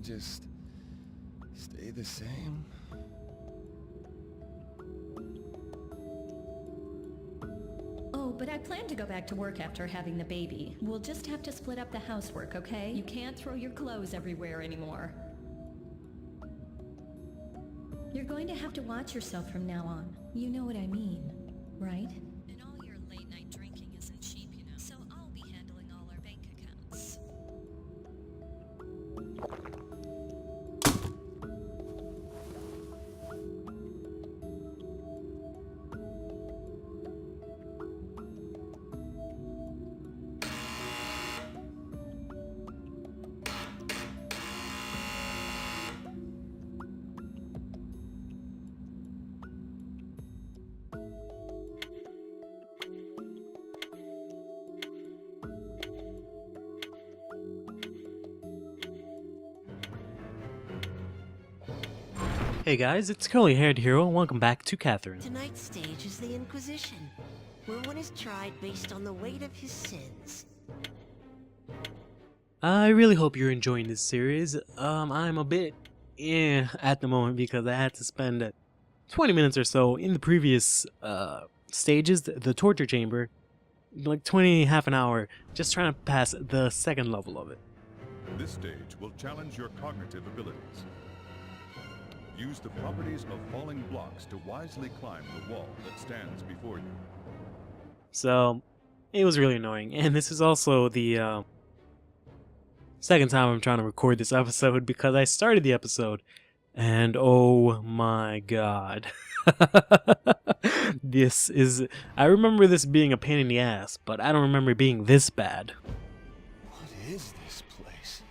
just stay the same? Oh, but I plan to go back to work after having the baby. We'll just have to split up the housework, okay? You can't throw your clothes everywhere anymore. You're going to have to watch yourself from now on. You know what I mean, right? And all your late-night drinking isn't cheap, you know. So I'll be handling all our bank accounts. Hey guys, it's CurlyHairedHero and welcome back to Catherine. Tonight's stage is the Inquisition, where one is tried based on the weight of his sins. I really hope you're enjoying this series. I'm a bit at the moment because I had to spend 20 minutes or so in the previous stages, the torture chamber, like half an hour, just trying to pass the second level of it. This stage will challenge your cognitive abilities. Use the properties of falling blocks to wisely climb the wall that stands before you. So, it was really annoying, and this is also the second time I'm trying to record this episode because I started the episode, and oh my god. I remember this being a pain in the ass, but I don't remember it being this bad. What is this place?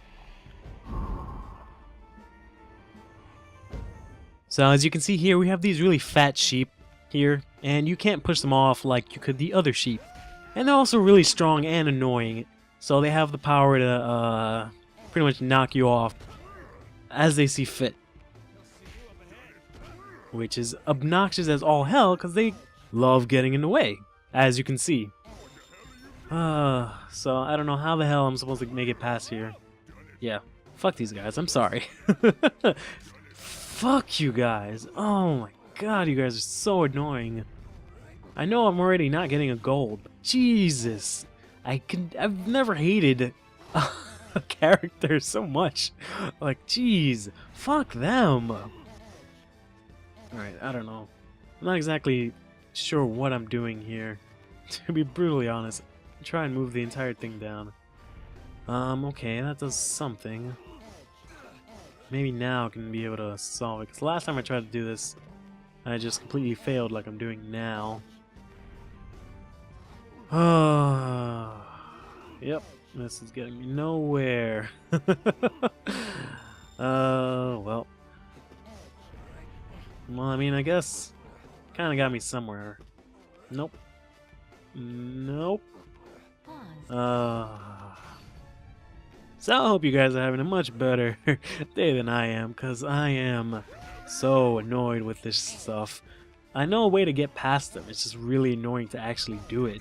So as you can see here, we have these really fat sheep here, and you can't push them off like you could the other sheep. And they're also really strong and annoying, so they have the power to pretty much knock you off as they see fit. Which is obnoxious as all hell, because they love getting in the way, as you can see. So I don't know how the hell I'm supposed to make it past here. Yeah, fuck these guys, I'm sorry. Fuck you guys. Oh my god, you guys are so annoying. I know I'm already not getting a gold. Jesus. I've never hated a character so much. Like, jeez. Fuck them. Alright, I don't know. I'm not exactly sure what I'm doing here. To be brutally honest. Try and move the entire thing down. Okay, that does something. Maybe now I can be able to solve it, because last time I tried to do this, I just completely failed like I'm doing now. Yep, this is getting me nowhere. Well, I mean, I guess kind of got me somewhere. Nope. Nope. So I hope you guys are having a much better day than I am, because I am so annoyed with this stuff. I know a way to get past them, it's just really annoying to actually do it.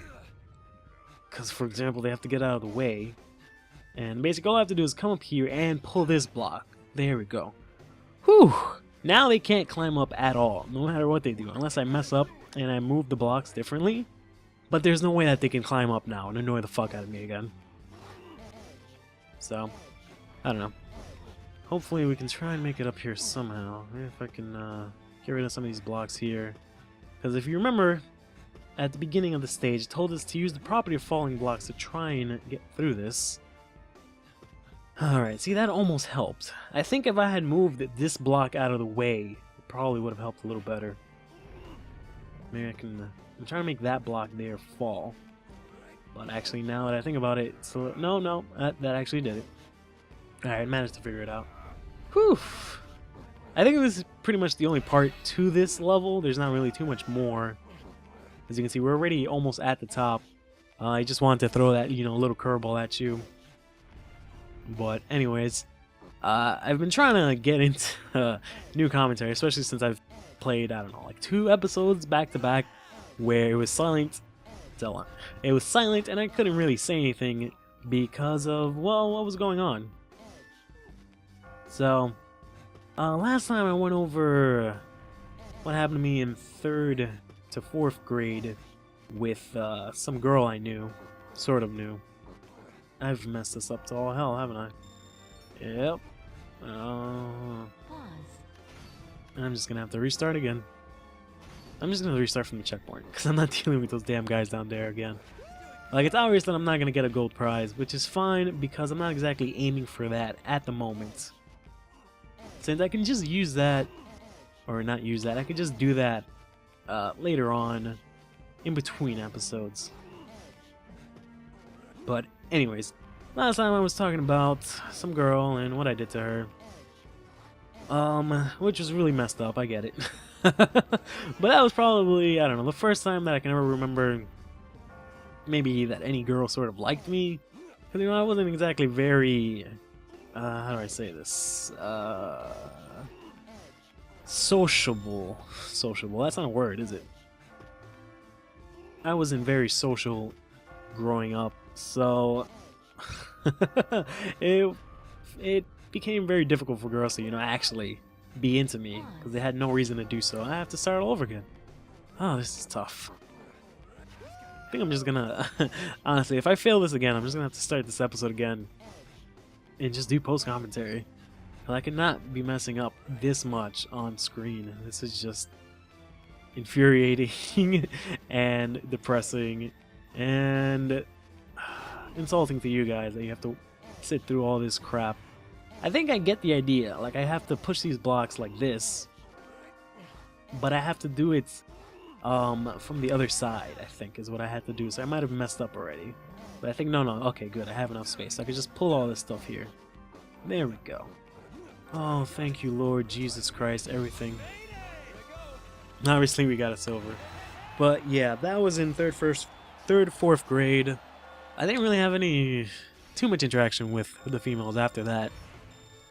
Because, for example, they have to get out of the way, and basically all I have to do is come up here and pull this block. There we go. Whew! Now they can't climb up at all, no matter what they do, unless I mess up and I move the blocks differently. But there's no way that they can climb up now and annoy the fuck out of me again. So, I don't know. Hopefully we can try and make it up here somehow. Maybe if I can get rid of some of these blocks here. Because if you remember, at the beginning of the stage, it told us to use the property of falling blocks to try and get through this. Alright, see, that almost helped. I think if I had moved this block out of the way, it probably would have helped a little better. Maybe I can... I'm trying to make that block there fall. But actually, now that I think about it, so no, that actually did it. Alright, managed to figure it out. Whew! I think this is pretty much the only part to this level. There's not really too much more. As you can see, we're already almost at the top. I just wanted to throw that, little curveball at you. But anyways, I've been trying to get into new commentary, especially since I've played, I don't know, like 2 episodes back to back where it was silent. It was silent and I couldn't really say anything because of, well, what was going on. So, last time I went over what happened to me in 3rd to 4th grade with some girl I knew, sort of knew. I've messed this up to all hell, haven't I? Yep. I'm just gonna have to restart again. I'm just gonna restart from the checkpoint because I'm not dealing with those damn guys down there again. Like, it's obvious that I'm not gonna get a gold prize, which is fine because I'm not exactly aiming for that at the moment. Since I can just use that, or not use that, I could just do that later on, in between episodes. But anyways, last time I was talking about some girl and what I did to her. Which was really messed up, I get it. But that was probably, I don't know, the first time that I can ever remember maybe that any girl sort of liked me. Because, you know, I wasn't exactly very, how do I say this? Sociable. Sociable, that's not a word, is it? I wasn't very social growing up, so it became very difficult for girls to, you know, actually be into me because they had no reason to do so. I have to start all over again. Oh, this is tough. I think I'm just gonna honestly, if I fail this again, I'm just gonna have to start this episode again and just do post commentary. I cannot be messing up this much on screen. This is just infuriating and depressing and insulting to you guys that you have to sit through all this crap. I think I get the idea. Like, I have to push these blocks like this, but I have to do it from the other side, I think, is what I had to do. So I might have messed up already. But I think, no, okay, good. I have enough space. I could just pull all this stuff here. There we go. Oh, thank you, Lord Jesus Christ, everything. Obviously, we got a silver. But yeah, that was in 3rd, 4th grade. I didn't really have too much interaction with the females after that.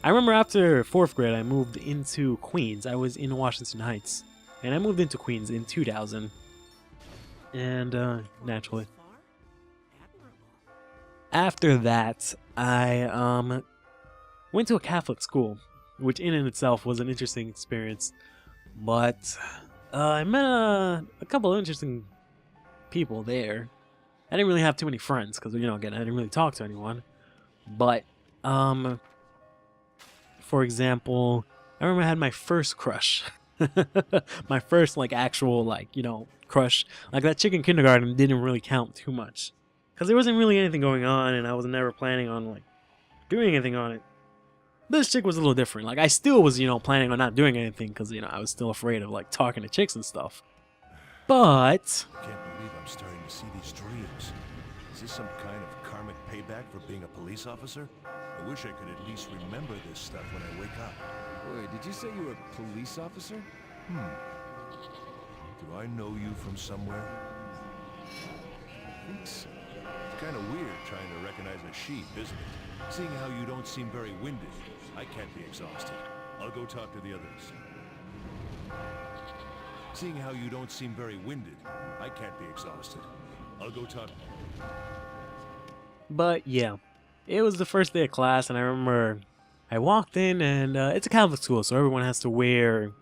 I remember after 4th grade, I moved into Queens. I was in Washington Heights. And I moved into Queens in 2000. And, naturally. After that, I, went to a Catholic school, which in and itself was an interesting experience. But, I met a couple of interesting people there. I didn't really have too many friends, because, you know, again, I didn't really talk to anyone. But, for example, I remember I had my first crush. My first, like, actual, like, you know, crush. Like, that chick in kindergarten didn't really count too much. Because there wasn't really anything going on, and I was never planning on, like, doing anything on it. This chick was a little different. Like, I still was, you know, planning on not doing anything, because, you know, I was still afraid of, like, talking to chicks and stuff. But I can't believe I'm starting to see these dreams. Is this some kind of karmic payback for being a police officer? I wish I could at least remember this stuff when I wake up. Wait, did you say you were a police officer? Do I know you from somewhere? I think so. It's kind of weird trying to recognize a sheep, isn't it? Seeing how you don't seem very winded, I can't be exhausted. I'll go talk to the others. Seeing how you don't seem very winded, I can't be exhausted. I'll go talk. But yeah, it was the first day of class, and I remember I walked in, and it's a Catholic school, so everyone has to wear,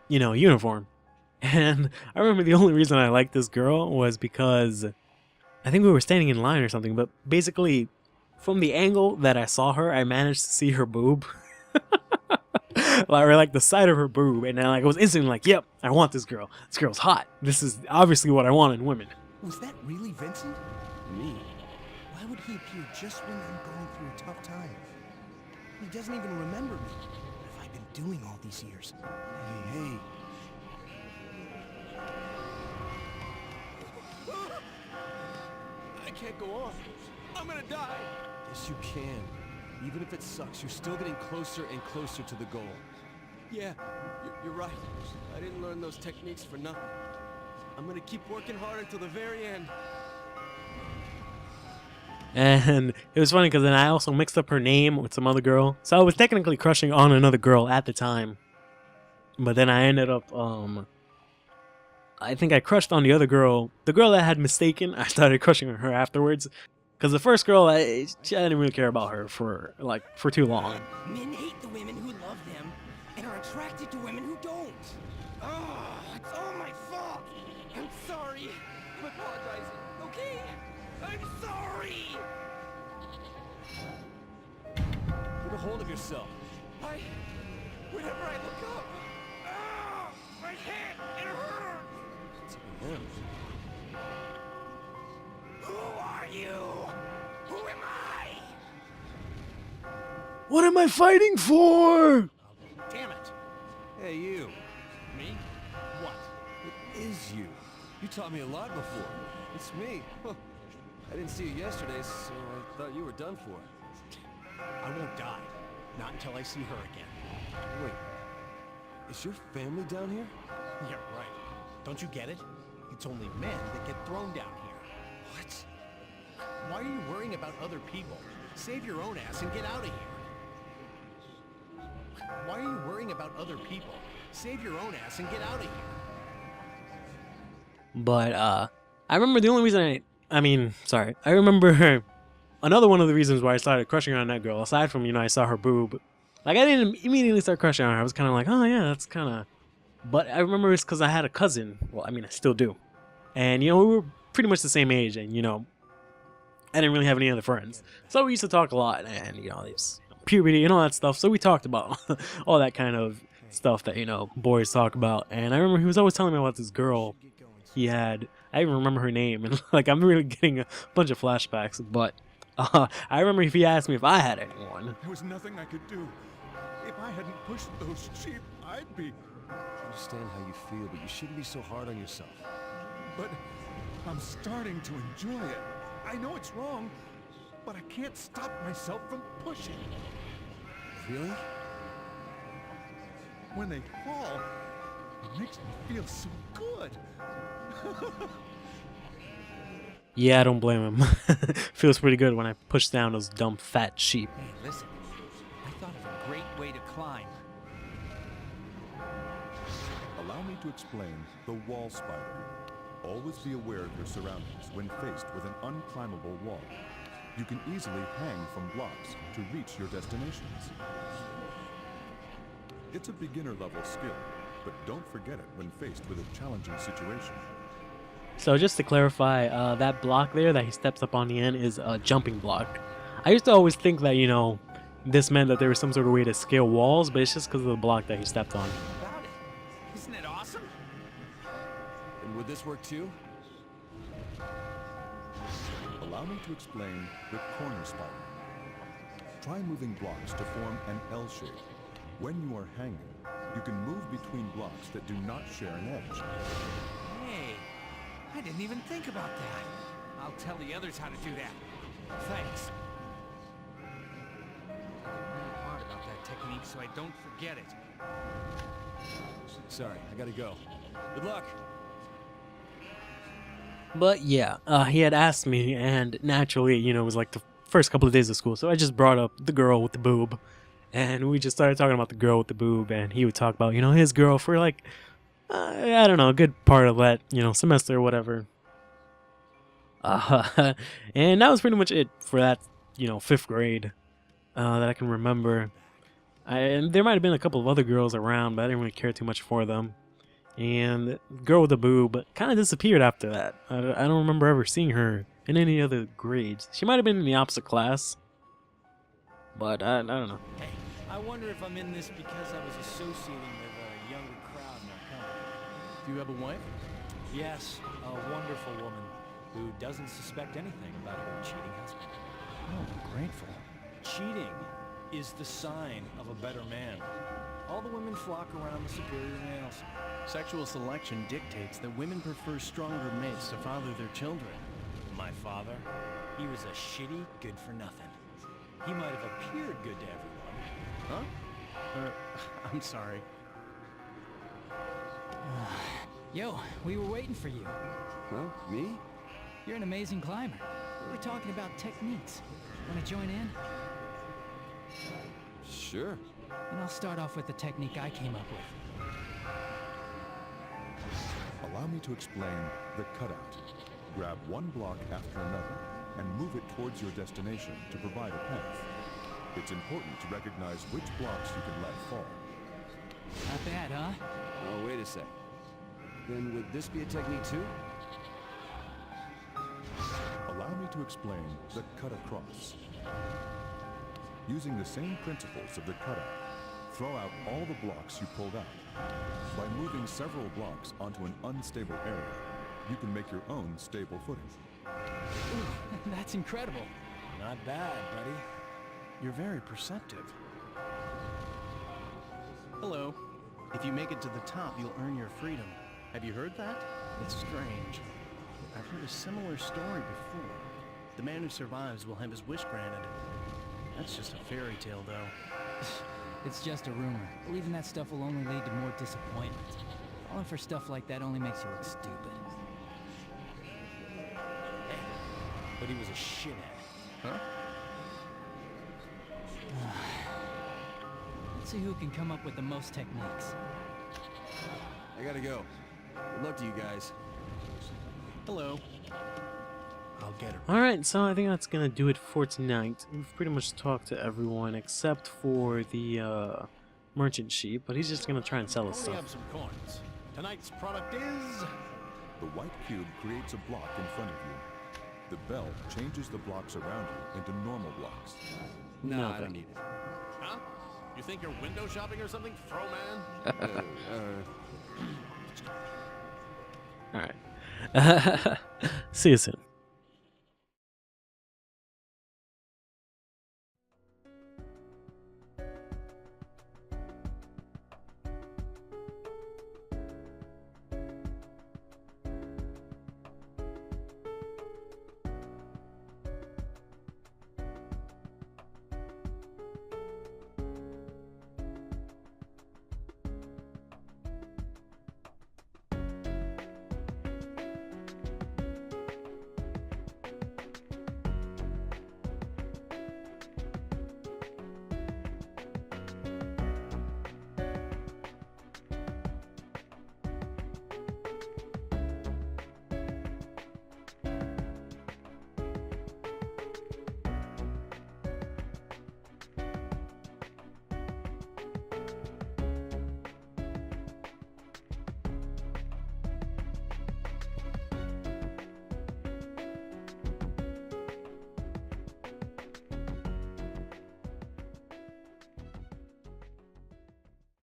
you know, uniform. And I remember the only reason I liked this girl was because I think we were standing in line or something, but basically from the angle that I saw her, I managed to see her boob. Like the side of her boob, and I was instantly like, yep, I want this girl. This girl's hot. This is obviously what I want in women. Was that really Vincent? Me? Why would he appear just when I'm going through a tough time? He doesn't even remember me. What have I been doing all these years? Hey. I can't go on. I'm gonna die. Yes, you can. Even if it sucks, you're still getting closer and closer to the goal. Yeah, you're right. I didn't learn those techniques for nothing. I'm gonna keep working hard until the very end. And it was funny because then I also mixed up her name with some other girl. So I was technically crushing on another girl at the time. But then I ended up, I think I crushed on the other girl. The girl that I had mistaken, I started crushing on her afterwards. Because the first girl, I didn't really care about her for too long. Men hate the women who love them and are attracted to women who don't. Oh, it's all my fault. I'm sorry. I'm apologizing, okay? I'm sorry. Get a hold of yourself. Whenever I look up, my head, it hurts. It's him. Who are you? Who am I? What am I fighting for? Damn it. Hey, you. Me? What? It is you. You taught me a lot before. It's me. Huh. I didn't see you yesterday, so I thought you were done for. I won't die. Not until I see her again. Wait. Is your family down here? Yeah, right. Don't you get it? It's only men that get thrown down here. What? Why are you worrying about other people? Save your own ass and get out of here. Why are you worrying about other people? Save your own ass and get out of here. But I remember the only reason I remember another one of the reasons why I started crushing on that girl, aside from, I saw her boob. Like, I didn't immediately start crushing on her. I was kind of like, oh yeah, that's kind of... But I remember it's because I had a cousin. Well, I still do. And, we were pretty much the same age, and, I didn't really have any other friends. So we used to talk a lot, and, there's puberty and all that stuff. So we talked about all that kind of stuff that, boys talk about. And I remember he was always telling me about this girl he had. I even remember her name, and, like, I'm really getting a bunch of flashbacks, but I remember if he asked me if I had anyone. There was nothing I could do. If I hadn't pushed those sheep, I'd be... I understand how you feel, but you shouldn't be so hard on yourself. But I'm starting to enjoy it. I know it's wrong, but I can't stop myself from pushing. Really? When they fall, it makes me feel so good. Yeah, I don't blame him. Feels pretty good when I push down those dumb fat sheep. Hey, listen. I thought of a great way to climb. Allow me to explain the wall spider. Always be aware of your surroundings when faced with an unclimbable wall. You can easily hang from blocks to reach your destinations. It's a beginner-level skill, but don't forget it when faced with a challenging situation. So just to clarify, that block there that he steps up on the end is a jumping block. I used to always think that, this meant that there was some sort of way to scale walls, but it's just because of the block that he stepped on. About it. Isn't it awesome? And would this work too? Allow me to explain the corner spider. Try moving blocks to form an L shape. When you are hanging, you can move between blocks that do not share an edge. Hey, I didn't even think about that. I'll tell the others how to do that. Thanks. I'm hard about that technique so I don't forget it. Sorry, I gotta go. Good luck. But yeah, he had asked me, and naturally, it was like the first couple of days of school, so I just brought up the girl with the boob, and we just started talking about the girl with the boob, and he would talk about, his girl for like, I don't know, a good part of that, semester or whatever. And that was pretty much it for that, 5th grade that I can remember. And there might have been a couple of other girls around, but I didn't really care too much for them. And the girl with the boob kind of disappeared after that. I don't remember ever seeing her in any other grades. She might have been in the opposite class, but I don't know. Hey, I wonder if I'm in this because I was associating with a younger crowd in our company. Do you have a wife? Yes, a wonderful woman who doesn't suspect anything about her cheating husband. Oh, I'm grateful. Cheating is the sign of a better man. All the women flock around the superior males. Sexual selection dictates that women prefer stronger mates to father their children. My father, he was a shitty good-for-nothing. He might have appeared good to everyone. Huh? I'm sorry. Yo, we were waiting for you. Well, me? You're an amazing climber. We were talking about techniques. Want to join in? Sure. And I'll start off with the technique I came up with. Allow me to explain the cutout. Grab one block after another, and move it towards your destination to provide a path. It's important to recognize which blocks you can let fall. Not bad, huh? Oh, wait a sec. Then would this be a technique too? Allow me to explain the cut across. Using the same principles of the cutout, throw out all the blocks you pulled out. By moving several blocks onto an unstable area, you can make your own stable footing. Ooh, that's incredible. Not bad, buddy. You're very perceptive. Hello. If you make it to the top, you'll earn your freedom. Have you heard that? It's strange. I've heard a similar story before. The man who survives will have his wish granted. That's just a fairy tale, though. It's just a rumor. Believing that stuff will only lead to more disappointment. Falling for stuff like that only makes you look stupid. Hey, but he was a shithead. Huh? Let's see who can come up with the most techniques. I gotta go. Good luck to you guys. Hello. I'll get her. Alright, so I think that's gonna do it for tonight. We've pretty much talked to everyone except for the merchant sheep, but he's just gonna try and sell us Only stuff. have some coins. Tonight's product is... The white cube creates a block in front of you. The bell changes the blocks around you into normal blocks. No, I Nothing. don't need it. Huh? You think you're window shopping or something, fro man? Alright. See you soon.